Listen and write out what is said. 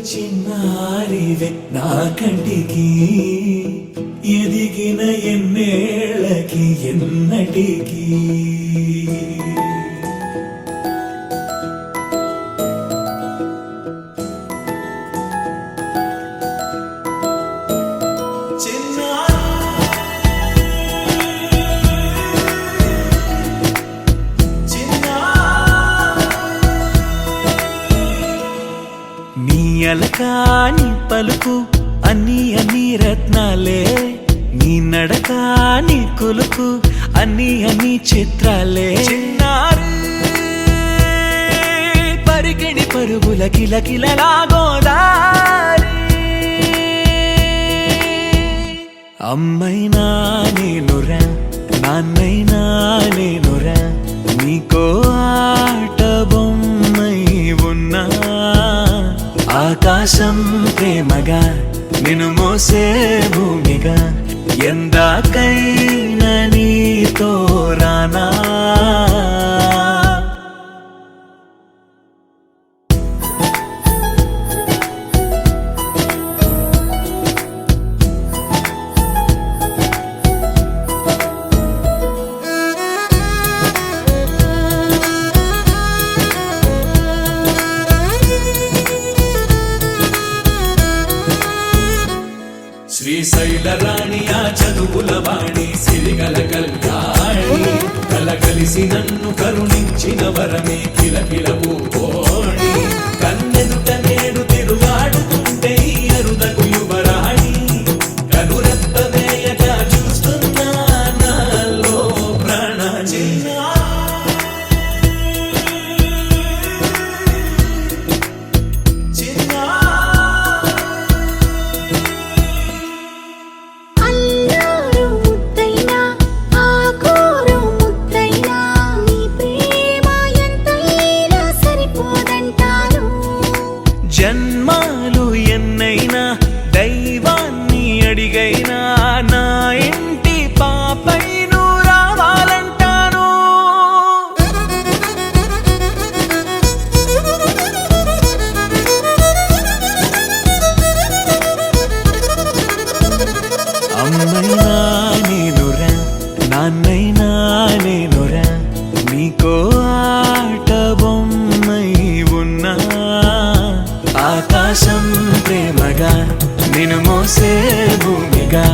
చిన్నారివే నా కంటికి ఎదిగిన ఎన్నేళ్ళకి ఎన్నటికి అలకాని పలుకు అన్ని రత్నాలే నీ నడక నీ కులుకు అన్ని చిత్రాలే చిన్నారు పరికిణి పరుగుల కిలకిలలాగోదారి అమ్మైనా నేనురా నాన్నైనా నేనురా నీకో ఆట బొమ్మై ఉన్నా ఆకాశం ప్రేమగా నిన్ను మోసే భూమిగా ఎందాకైనా నీతో రానా శ్రీశైల రాణి ఆ చదువుల వాణి సిరిగల కళ్యాణి కలగలిసి నన్ను కరుణించిన వరమే కిలకిల పూకోణి కన్నెదుట నేడు తిరుగాడుతుంటే అరుదకు యువరాణి కనురెప్ప వేయక చూస్తున్నా నాలో ప్రాణ జన్మాలు ఎన్నైనా దైవాన్ని అడిగైనా నా ఇంటి పాపై నువ్వు రావాలంటాను అమ్మైనా నేనురా నాన్నైనా నేనురా నీకో ఆట బొమ్మై ఉన్నా ఆకాశం ప్రేమగా నిన్ను మోసే భూమిగా